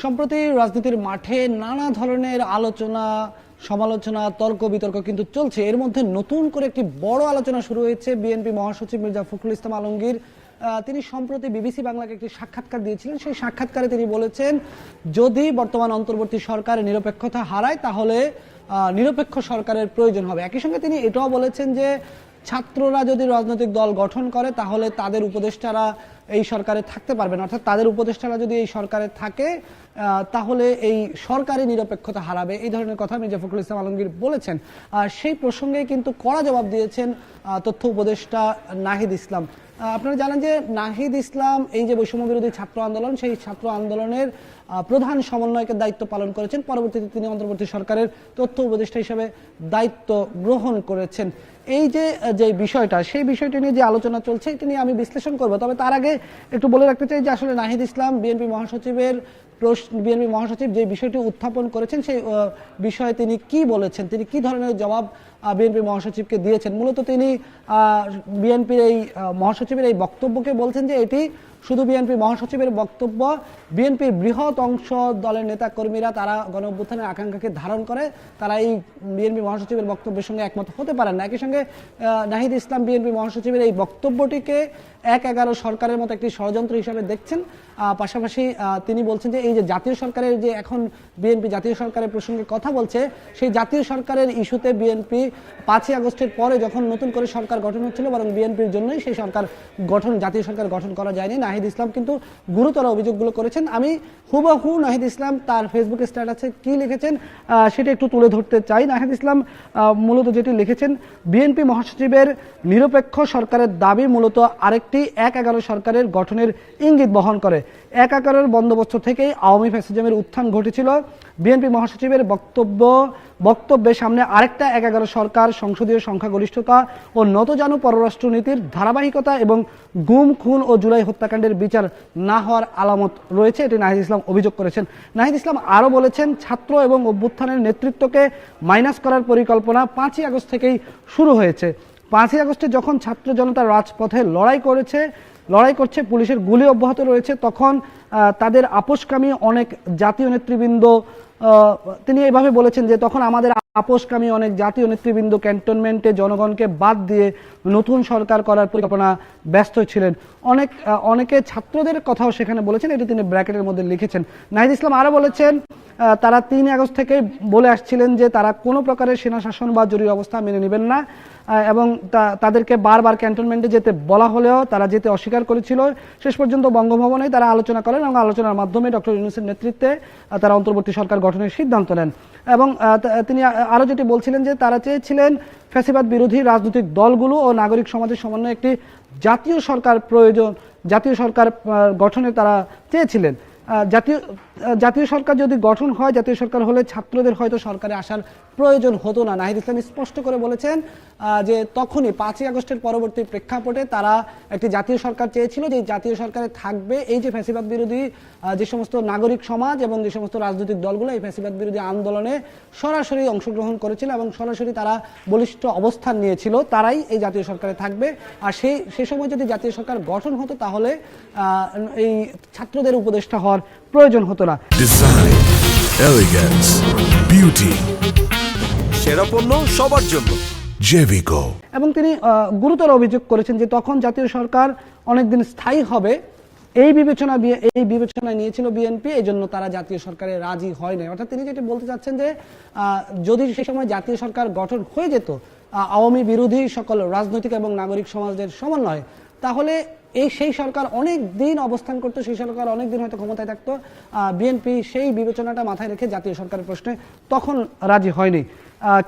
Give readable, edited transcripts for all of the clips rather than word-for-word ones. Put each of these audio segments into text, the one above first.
সম্প্রতি রাজনীতির মাঠে নানা ধরনের আলোচনা সমালোচনা তর্ক বিতর্ক কিন্তু চলছে। এর মধ্যে নতুন করে একটি বড় আলোচনা শুরু হয়েছে। বিএনপি মহাসচিব মির্জা ফখরুল ইসলাম আলমগীর তিনি সম্প্রতি বিবিসি বাংলাকে একটি সাক্ষাৎকার দিয়েছিলেন। সেই সাক্ষাৎকারে তিনি বলেছেন, যদি বর্তমান অন্তর্বর্তী সরকার নিরপেক্ষতা হারায় তাহলে নিরপেক্ষ সরকারের প্রয়োজন হবে। একই সঙ্গে তিনি এটাও বলেছেন যে ছাত্ররা যদি রাজনৈতিক দল গঠন করে তাহলে তাদের উপদেষ্টারা এই সরকারে থাকতে পারবে না, অর্থাৎ তাদের উপদেষ্টারা যদি এই সরকারে থাকে তাহলে এই সরকারি নিরপেক্ষতা হারাবে। এই ধরনের কথা মির্জা ফখরুল ইসলাম আলমগীর বলেছেন। সেই প্রসঙ্গে কিন্তু কড়া জবাব দিয়েছেন তথ্য উপদেষ্টা নাহিদ ইসলাম। আপনারা জানেন যে নাহিদ ইসলাম এই যে বৈষম্য বিরোধী ছাত্র আন্দোলন, সেই ছাত্র আন্দোলনের প্রধান সমন্বয়কের দায়িত্ব পালন করেছেন। পরবর্তীতে তিনি অন্তর্বর্তী সরকারের তথ্য উপদেষ্টা হিসেবে দায়িত্ব গ্রহণ করেছেন। এই যে বিষয়টা, সেই বিষয়টি নিয়ে যে আলোচনা চলছে এটি নিয়ে আমি বিশ্লেষণ করব। তবে তার আগে একটু বলে রাখতে চাই যে আসলে নাহিদ ইসলাম বিএনপি মহাসচিব যে বিষয়টি উত্থাপন করেছেন সেই বিষয়ে তিনি কি বলেছেন, তিনি কি ধরনের জবাব বিএনপি মহাসচিবকে দিয়েছেন। মূলত তিনি বিএনপির এই মহাসচিবের এই বক্তব্যকে বলছেন যে এটি শুধু বিএনপি মহাসচিবের বক্তব্য, বিএনপির বৃহৎ অংশ দলের নেতা কর্মীরা তারা গণ অভ্যুত্থানের আকাঙ্ক্ষাকে ধারণ করে, তারা এই বিএনপি মহাসচিবের বক্তব্যের সঙ্গে একমত হতে পারেন না। একই সঙ্গে নাহিদ ইসলাম বিএনপি মহাসচিবের এই বক্তব্যটিকে ১/১১ সরকারের মতো একটি ষড়যন্ত্র হিসাবে দেখছেন। পাশাপাশি তিনি বলছেন যে এই যে জাতীয় সরকারের যে এখন বিএনপি জাতীয় সরকারের প্রসঙ্গে কথা বলছে, সেই জাতীয় সরকারের ইস্যুতে বিএনপি ৫ই আগস্টের পরে যখন নতুন করে সরকার গঠন হচ্ছিল, বরং বিএনপির জন্যই সেই জাতীয় সরকার গঠন করা যায়নি। নাহিদ ইসলাম কিন্তু গুরুতর অভিযোগগুলো করেছেন। আমি হুবহু নাহিদ ইসলাম তার ফেসবুক স্ট্যাটাসে কি লিখেছেন সেটা একটু তুলে ধরতে চাই। নাহিদ ইসলাম মূলত যেটি লিখেছেন, বিএনপি মহাসচিবের নিরপেক্ষ সরকারের দাবি মূলত আরেকটি ১/১১ সরকারের গঠনের ইঙ্গিত বহন করে। ১/১১ বন্দোবস্ত থেকেই আওয়ামী ফ্যাসিজমের উত্থান ঘটেছিল। বিএনপি মহাসচিবের বক্তব্যের সামনে আরেকটা ১/১১ সরকার, সংসদীয় সংখ্যাগরিষ্ঠতা ও নতজানু পররাষ্ট্রনীতির ধারাবাহিকতা এবং গুম খুন ও জুলাই হত্যাকাণ্ডের বিচার না হওয়ার আলামত রয়েছে, এটি নাহিদ ইসলাম অভিযোগ করেছেন। নাহিদ ইসলাম আরও বলেছেন, ছাত্র এবং অভ্যুত্থানের নেতৃত্বকে মাইনাস করার পরিকল্পনা ৫ই আগস্ট থেকেই শুরু হয়েছে। ৫ই আগস্টে যখন ছাত্র জনতা রাজপথে লড়াই করছে, পুলিশের গুলি অব্যাহত রয়েছে, তখন তাদের আপোষকামী অনেক জাতীয় নেতৃবৃন্দ, তিনি এভাবে বলেছেন যে তখন আমাদের আপোষকামী অনেক জাতীয় নেতৃবৃন্দ ক্যান্টনমেন্টে জনগণকে বাদ দিয়ে নতুন সরকার করার পরিকল্পনা ব্যস্ত ছিলেন। অনেকে ছাত্রদের কথাও সেখানে বলেছেন, এটি তিনি ব্র্যাকেটের মধ্যে লিখেছেন। নাহিদ ইসলাম আরও বলেছেন, তারা ৩ আগস্ট থেকে বলে আসছিলেন যে তারা কোনো প্রকারের সেনা শাসন বা জরুরি অবস্থা মেনে নেবেন না, এবং তাদেরকে বারবার ক্যান্টনমেন্টে যেতে বলা হলেও তারা যেতে অস্বীকার করেছিল। শেষ পর্যন্ত বঙ্গভবনে তারা আলোচনা করেন এবং আলোচনার মাধ্যমে ডক্টর ইউনূসের নেতৃত্বে তারা অন্তর্বর্তী সরকার গঠনের সিদ্ধান্ত নেন। এবং তিনি আরও যেটি বলছিলেন যে তারা চেয়েছিলেন ফ্যাসিবাদ বিরোধী রাজনৈতিক দলগুলো ও নাগরিক সমাজের সমন্বয়ে একটি জাতীয় সরকার গঠনে তারা চেয়েছিলেন। জাতীয় সরকার যদি গঠন হয়, জাতীয় সরকার হলে ছাত্রদের হয়তো সরকারে আসার প্রয়োজন হতো না। নাহিদ ইসলাম স্পষ্ট করে বলেছেন যে তখনই ৫ই আগস্টের পরবর্তী প্রেক্ষাপটে তারা একটি জাতীয় সরকার চেয়েছিল, যে জাতীয় সরকারে থাকবে এই যে ফ্যাসিবাদ বিরোধী যে সমস্ত নাগরিক সমাজ এবং যে সমস্ত রাজনৈতিক দলগুলো এই ফ্যাসিবাদ বিরোধী আন্দোলনে সরাসরি অংশগ্রহণ করেছিল এবং সরাসরি তারা বলিষ্ঠ অবস্থান নিয়েছিল, তারাই এই জাতীয় সরকারে থাকবে। আর সেই সময় যদি জাতীয় সরকার গঠন হতো তাহলে এই ছাত্রদের উপদেষ্টা হওয়ার প্রয়োজন হতো না। ডিজাইন, এলিগেন্স, বিউটি, সেরা পণ্য সবার জন্য জেভিকো। এবং তিনি গুরুতর অভিযোগ করেছেন যে তখন জাতীয় সরকার অনেকদিন স্থায়ী হবে এই বিবেচনা নিয়েছিল বিএনপি, এই জন্য তারা জাতীয় সরকারে রাজি হয় নাই। অর্থাৎ তিনি যেটা বলতে চাচ্ছেন যে যদি সেই সময় জাতীয় সরকার গঠন হয়ে যেত আওয়ামী বিরোধী সকল রাজনৈতিক এবং নাগরিক সমাজের সমন্বয়ে, তাহলে সেই সরকার অনেক দিন অবস্থান করতো, সেই সরকার অনেক দিন হয়তো ক্ষমতায় থাকতো। বিএনপি সেই বিবেচনাটা মাথায় রেখে জাতীয় সরকারের প্রশ্নে তখন রাজি হয়নি।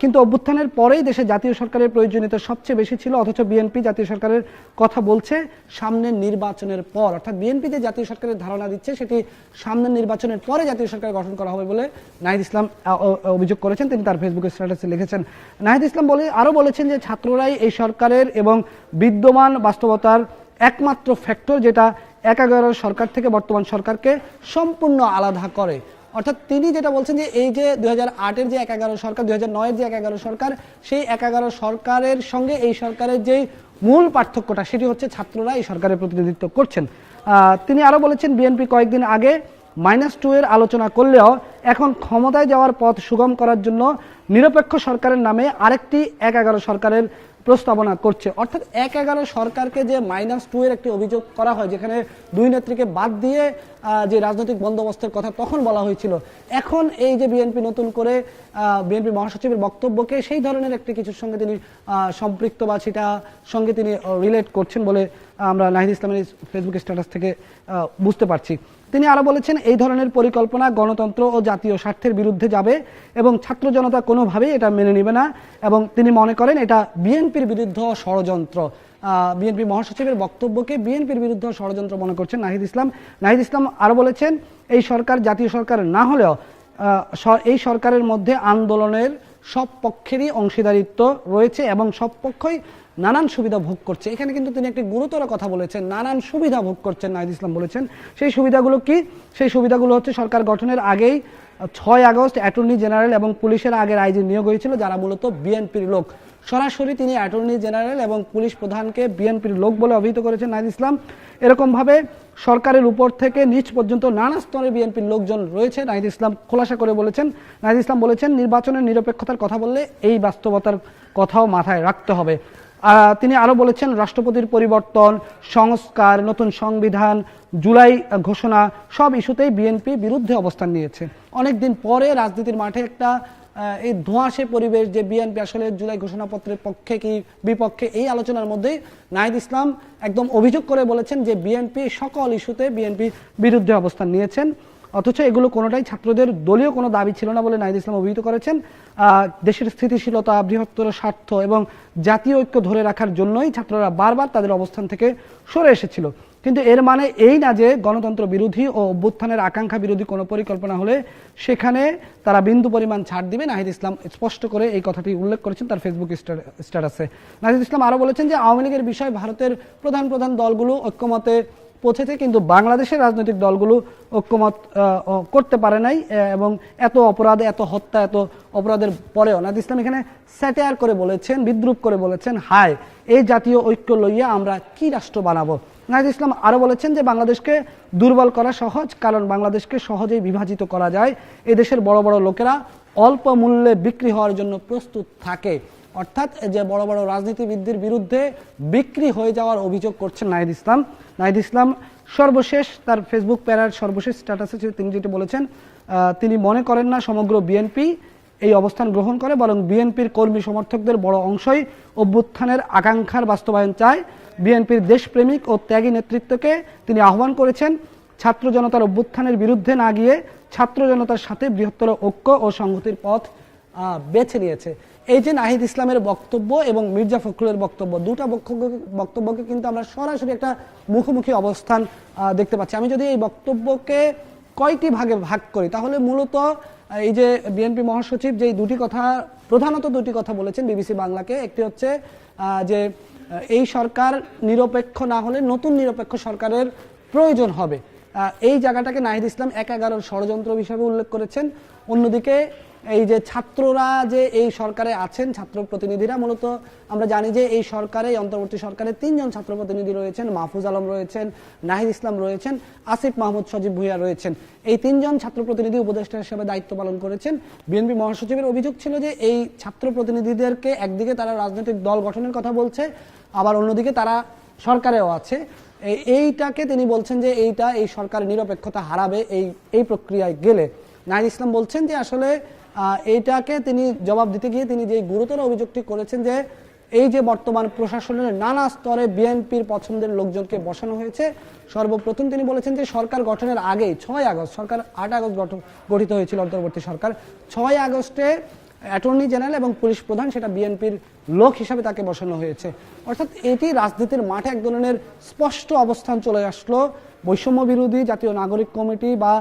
কিন্তু অভ্যুত্থানের পরেই দেশে জাতীয় সরকারের প্রয়োজনীয়তা সবচেয়ে বেশি ছিল, অথচ বিএনপি জাতীয় সরকারের কথা বলছে সামনের নির্বাচনের পর। অর্থাৎ বিএনপি যে জাতীয় সরকারের ধারণা দিচ্ছে সেটি সামনের নির্বাচনের পরে জাতীয় সরকার গঠন করা হবে বলে নাহিদ ইসলাম অভিযোগ করেছেন, তিনি তার ফেসবুক স্ট্যাটাসে লিখেছেন। নাহিদ ইসলাম আরও বলেছেন যে ছাত্ররাই এই সরকারের এবং বিদ্যমান বাস্তবতার একমাত্র ফ্যাক্টর, যেটা ১/১১ সরকার থেকে বর্তমান সরকারকে সম্পূর্ণ আলাদা করে। অর্থাৎ তিনি যেটা বলছেন যে এই যে ২০০৮-এর যে ১/১১ সরকার, ২০০৯-এর যে ১/১১ সরকার, সেই ১/১১ সরকারের সঙ্গে এই সরকারের যে মূল পার্থক্যটা সেটি হচ্ছে ছাত্ররা এই সরকারের প্রতিনিধিত্ব করছেন। তিনি আরো বলেছেন বিএনপি কয়েকদিন আগে -2 এর আলোচনা করলেও এখন ক্ষমতায় যাওয়ার পথ সুগম করার জন্য নিরপেক্ষ সরকারের নামে আরেকটি 1-11 সরকারের প্রস্তাবনা করছে। অর্থাৎ 1-11 সরকারকে যে -2 এর একটি অভিযোগ করা হয়, যেখানে দুই নেত্রীকে বাদ দিয়ে যে রাজনৈতিক বন্দোবস্তের কথা তখন বলা হয়েছিল, এখন এই যে বিএনপি নতুন করে বিএনপি মহাসচিবের বক্তব্যকে সেই ধরনের একটি কিছুর সঙ্গে তিনি সম্পৃক্ত বা সেটা সঙ্গে তিনি রিলেট করছেন বলে আমরা নাহিদ ইসলামের ফেসবুক স্ট্যাটাস থেকে বুঝতে পারছি। তিনি আরো বলেছেন, এই ধরনের পরিকল্পনা গণতন্ত্র ও জাতীয় স্বার্থের বিরুদ্ধে যাবে এবং ছাত্র জনতা কোনোভাবেই এটা মেনে নেবে না, এবং তিনি মনে করেন এটা বিএনপির বিরুদ্ধে ষড়যন্ত্র। বিএনপি মহাসচিবের বক্তব্যকে বিএনপির বিরুদ্ধে ষড়যন্ত্র মনে করছেন নাহিদ ইসলাম। নাহিদ ইসলাম আরো বলেছেন, এই সরকার জাতীয় সরকার না হলেও এই সরকারের মধ্যে আন্দোলনের সব পক্ষেরই অংশীদারিত্ব রয়েছে এবং সব পক্ষই নানান সুবিধা ভোগ করছে। এখানে কিন্তু তিনি একটি গুরুতর কথা বলেছেন, নানান সুবিধা ভোগ করছেন নাহিদ ইসলাম বলেছেন। সেই সুবিধাগুলো কি? সেই সুবিধাগুলো হচ্ছে, সরকার গঠনের আগেই 6 আগস্ট অ্যাটর্নি জেনারেল এবং পুলিশের আগের আইজি নিয়োগ হয়েছিল যারা মূলত বিএনপির লোক। সরাসরি তিনি অ্যাটর্নি জেনারেল এবং পুলিশ প্রধানকে বিএনপির লোক বলে অভিহিত করেছেন নাহিদ ইসলাম। এরকমভাবে সরকারের উপর থেকে নিচ পর্যন্ত নানা স্তরে বিএনপির লোকজন রয়েছে, নাহিদ ইসলাম খোলাসা করে বলেছেন। নাহিদ ইসলাম বলেছেন, নির্বাচনের নিরপেক্ষতার কথা বললে এই বাস্তবতার কথাও মাথায় রাখতে হবে। তিনি আরো বলেছেন, রাষ্ট্রপতির পরিবর্তন, সংস্কার, নতুন সংবিধান, জুলাই ঘোষণা সব ইস্যুতেই বিএনপি বিরুদ্ধে অবস্থান নিয়েছে। অনেকদিন পরে রাজনীতির মাঠে একটা এই ধোঁয়াশে পরিবেশ, যে বিএনপি আসলে জুলাই ঘোষণাপত্রের পক্ষে কি বিপক্ষে, এই আলোচনার মধ্যেই নাহিদ ইসলাম একদম অভিযোগ করে বলেছেন যে বিএনপি সকল ইস্যুতে বিএনপি বিরুদ্ধে অবস্থান নিয়েছেন, অথচ এগুলো কোনোটাই ছাত্রদের দলীয় কোনো দাবি ছিল না বলে নাহিদ ইসলাম অভিহিত করেছেন। দেশের স্থিতিশীলতা, বৃহত্তর স্বার্থ এবং জাতীয় ঐক্য ধরে রাখার জন্যই ছাত্ররা বারবার তাদের অবস্থান থেকে সরে এসেছিল। কিন্তু এর মানে এই না যে গণতন্ত্র বিরোধী ও অভ্যুত্থানের আকাঙ্ক্ষা বিরোধী কোনো পরিকল্পনা হলে সেখানে তারা বিন্দু পরিমাণ ছাড় দিবে। নাহিদ ইসলাম স্পষ্ট করে এই কথাটি উল্লেখ করেছেন তার ফেসবুক স্ট্যাটাসে। নাহিদ ইসলাম আরো বলেছেন যে আওয়ামী লীগের বিষয়ে ভারতের প্রধান প্রধান দলগুলো ঐক্যমতে পৌঁছেছে, কিন্তু বাংলাদেশের রাজনৈতিক দলগুলো ঐক্যমত করতে পারে নাই, এবং এত অপরাধ, এত হত্যা, এত অপরাধের পরেও নাহিদ ইসলাম এখানে স্যাটায়ার করে বলেছেন, বিদ্রুপ করে বলেছেন, হায় এই জাতীয় ঐক্য লইয়া আমরা কি রাষ্ট্র বানাবো। নাহিদ ইসলাম আরো বলেছেন যে বাংলাদেশকে দুর্বল করা সহজ, কারণ বাংলাদেশকে সহজেই বিভাজিত করা যায়। এদেশের বড় বড় লোকেরা অল্প মূল্যে বিক্রি হওয়ার জন্য প্রস্তুত থাকে। অর্থাৎ যে বড় বড় রাজনীতিবিদদের বিরুদ্ধে বিক্রি হয়ে যাওয়ার অভিযোগ করছেন নাহিদ ইসলাম। নাহিদ ইসলাম সর্বশেষ তার ফেসবুক প্যারার সর্বশেষ স্ট্যাটাসে তিনি যেটা বলেছেন, তিনি মনে করেন না সমগ্র বিএনপি এই অবস্থান গ্রহণ করে, বরং বিএনপির কর্মী সমর্থকদের বড় অংশই অভ্যুত্থানের আকাঙ্ক্ষার বাস্তবায়ন চায়। বিএনপির দেশপ্রেমিক ও ত্যাগী নেতৃত্বকে তিনি আহ্বান করেছেন ছাত্র জনতার অভ্যুত্থানের বিরুদ্ধে না গিয়ে ছাত্র জনতার সাথে বৃহত্তর ঐক্য ও সংহতির পথ বেছে নিয়েছে। এই যে নাহিদ ইসলামের বক্তব্য এবং মির্জা ফখরুলের বক্তব্য, দুটা বক্তব্যকে কিন্তু আমরা সরাসরি একটা মুখোমুখি অবস্থান দেখতে পাচ্ছি। আমি যদি এই বক্তব্যকে কয়টি ভাগে ভাগ করি, তাহলে মূলত এই যে বিএনপি মহাসচিব যে দুটি কথা, প্রধানত দুটি কথা বলেছেন বিবিসি বাংলাকে, একটি হচ্ছে যে এই সরকার নিরপেক্ষ না হলে নতুন নিরপেক্ষ সরকারের প্রয়োজন হবে, এই জায়গাটাকে নাহিদ ইসলাম 1-11 ষড়যন্ত্র হিসাবে উল্লেখ করেছেন। অন্যদিকে এই যে ছাত্ররা যে এই সরকারে আছেন, ছাত্র প্রতিনিধিরা, মূলত আমরা জানি যে এই সরকারে, অন্তর্বর্তী সরকারে 3 জন ছাত্র প্রতিনিধি রয়েছেন, মাহফুজ আলম রয়েছেন, নাহিদ ইসলাম রয়েছেন, আসিফ মাহমুদ সজীব ভুঁইয়া রয়েছেন। এই 3 জন ছাত্র প্রতিনিধি উপদেষ্টা হিসেবে দায়িত্ব পালন করেছেন। বিএনপি মহাসচিবের অভিযোগ ছিল যে এই ছাত্র প্রতিনিধিদেরকে একদিকে তারা রাজনৈতিক দল গঠনের কথা বলছে, আবার অন্যদিকে তারা সরকারেও আছে। এইটাকে তিনি বলছেন যে এই সরকার নিরপেক্ষতা হারাবে এই প্রক্রিয়ায় গেলে। নাহিদ ইসলাম বলছেন যে আসলে এইটাকে তিনি জবাব দিতে গিয়ে তিনি যে গুরুতর অভিযোগটি করেছেন যে এই যে বর্তমান প্রশাসনের নানা স্তরে বিএনপির পছন্দের লোকজনকে বসানো হয়েছে। সর্বপ্রথম তিনি বলেছেন যে সরকার গঠনের আগেই 6 আগস্ট, সরকার 8 আগস্ট গঠিত হয়েছিল অন্তর্বর্তী সরকার, 6 আগস্টে অ্যাটর্নি জেনারেল এবং পুলিশ প্রধান সেটা বিএনপির লোক হিসাবে তাকে বসানো হয়েছে। অর্থাৎ এটি রাজনীতির মাঠে এক ধরনের স্পষ্ট অবস্থান চলে আসলো। বৈষম্য বিরোধী জাতীয় নাগরিক কমিটি বা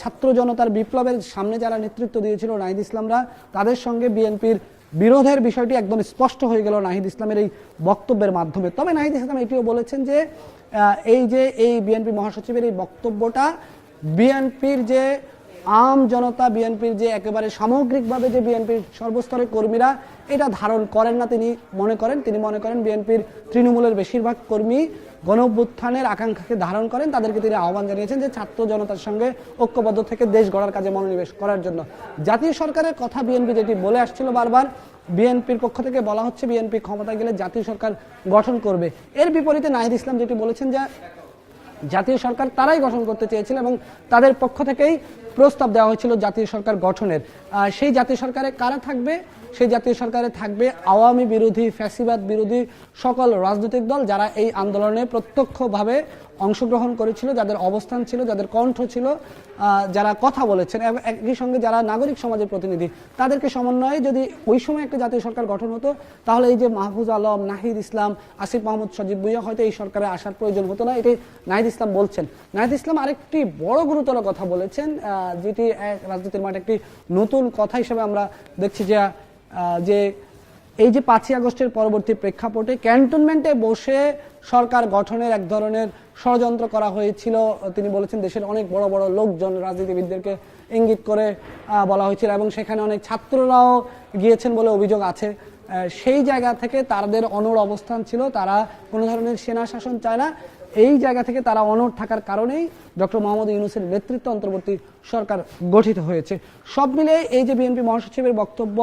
ছাত্র জনতার বিপ্লবের সামনে যারা নেতৃত্ব দিয়েছিল নাহিদ ইসলামরা, তাদের সঙ্গে বিএনপির বিরোধের বিষয়টি একদম স্পষ্ট হয়ে গেল নাহিদ ইসলামের এই বক্তব্যের মাধ্যমে। তবে নাহিদ ইসলাম এটিও বলেছেন যে এই বিএনপি মহাসচিবের এই বক্তব্যটা বিএনপির যে আম জনতা বিএনপির যে একেবারে সামগ্রিকভাবে যে বিএনপির সর্বস্তরের কর্মীরা এটা ধারণ করেন না তিনি মনে করেন বিএনপির তৃণমূলের বেশিরভাগ কর্মী গণঅভ্যুত্থানের আকাঙ্ক্ষাকে ধারণ করেন। তাদেরকে তিনি আহ্বান জানিয়েছেন যে ছাত্র জনতার সঙ্গে ঐক্যবদ্ধ থেকে দেশ গড়ার কাজে মনোনিবেশ করার জন্য। জাতীয় সরকারের কথা বিএনপি যেটি বলে আসছিল বারবার, বিএনপির পক্ষ থেকে বলা হচ্ছে বিএনপি ক্ষমতায় গেলে জাতীয় সরকার গঠন করবে। এর বিপরীতে নাহিদ ইসলাম যেটি বলেছেন যে জাতীয় সরকার তারাই গঠন করতে চেয়েছিল এবং তাদের পক্ষ থেকেই প্রস্তাব দেওয়া হয়েছিল জাতীয় সরকার গঠনের। সেই জাতীয় সরকারে কারা থাকবে? সেই জাতীয় সরকারে থাকবে আওয়ামী বিরোধী, ফ্যাসিবাদ বিরোধী সকল রাজনৈতিক দল যারা এই আন্দোলনে প্রত্যক্ষভাবে অংশগ্রহণ করেছিল, যাদের অবস্থান ছিল, যাদের কণ্ঠ ছিল, যারা কথা বলেছেন, একই সঙ্গে যারা নাগরিক সমাজের প্রতিনিধি, তাদেরকে সমন্বয়ে যদি ওই সময় একটা জাতীয় সরকার গঠন হতো তাহলে এই যে মাহফুজ আলম, নাহিদ ইসলাম, আসিফ মাহমুদ সজীব ভুঁইয়া হয়তো এই সরকারে আসার প্রয়োজন হতো না। এটি নাহিদ ইসলাম বলছেন। নাহিদ ইসলাম আরেকটি বড় গুরুতর কথা বলেছেন, যেটি রাজনীতির মাঠে একটি নতুন কথা হিসেবে আমরা দেখছি যে এই যে 5ই আগস্টের পরবর্তী প্রেক্ষাপটে ক্যান্টনমেন্টে বসে সরকার গঠনের এক ধরনের ষড়যন্ত্র করা হয়েছিল। তিনি বলেছেন দেশের অনেক বড় বড় লোকজন, রাজনীতিবিদদেরকে ইঙ্গিত করে বলা হয়েছিল এবং সেখানে অনেক ছাত্ররাও গিয়েছেন বলে অভিযোগ আছে। সেই জায়গা থেকে তাদের অনড় অবস্থান ছিল, তারা কোনো ধরনের সেনা শাসন চায় না। এই জায়গা থেকে তারা অনড় থাকার কারণেই ডক্টর মোহাম্মদ ইউনূসের নেতৃত্বে অন্তর্বর্তী সরকার গঠিত হয়েছে। সব মিলে এই যে বিএনপি মহাসচিবের বক্তব্য,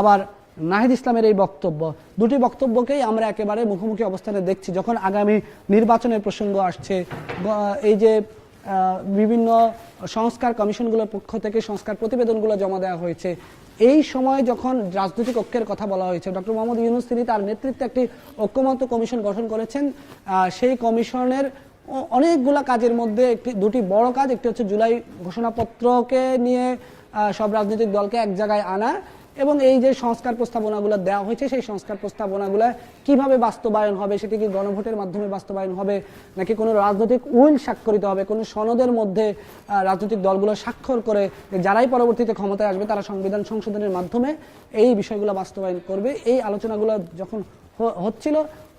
আবার নাহিদ ইসলামের এই বক্তব্য, দুটি বক্তব্যকেই আমরা একেবারে মুখোমুখি অবস্থানে দেখছি। যখন আগামী নির্বাচনের প্রসঙ্গ আসছে, এই যে বিভিন্ন সংস্কার কমিশনগুলোর পক্ষ থেকে সংস্কার প্রতিবেদনগুলো জমা দেওয়া হয়েছে, এই সময় যখন রাজনৈতিক ঐক্যের কথা বলা হয়েছে, ডক্টর মোহাম্মদ ইউনূস তিনি তার নেতৃত্বে একটি ঐক্যমত্য কমিশন গঠন করেছেন। সেই কমিশনের অনেকগুলা কাজের মধ্যে দুটি বড় কাজ, একটি হচ্ছে জুলাই ঘোষণাপত্রকে নিয়ে সব রাজনৈতিক দলকে এক জায়গায় আনা এবং এই যে সংস্কার প্রস্তাবনাগুলো দেওয়া হয়েছে সেই সংস্কার প্রস্তাবনাগুলো কিভাবে বাস্তবায়ন হবে, সেটি কি গণভোটের মাধ্যমে বাস্তবায়ন হবে নাকি কোনো রাজনৈতিক উইল স্বাক্ষরিত হবে, কোনো সনদের মধ্যে রাজনৈতিক দলগুলো স্বাক্ষর করে যারাই পরবর্তীতে ক্ষমতায় আসবে তারা সংবিধান সংশোধনের মাধ্যমে এই বিষয়গুলো বাস্তবায়ন করবে। এই আলোচনাগুলো যখন হচ্ছিল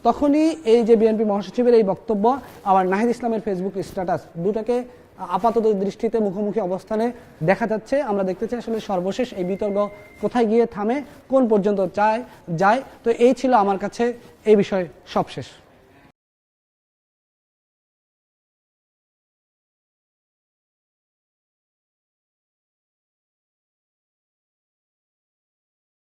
তখনই এই যে বিএনপি মহাসচিবের এই বক্তব্য, আবার নাহিদ ইসলামের ফেসবুক স্ট্যাটাস, দুটাকে আপাতত দৃষ্টিতে মুখোমুখি অবস্থানে দেখা যাচ্ছে। আমরা দেখতে চাই আসলে সর্বশেষ এই বিতর্ক কোথায় গিয়ে থামে, কোন পর্যন্ত যায়। তো এই ছিল আমার কাছে এই বিষয়ে সবশেষ।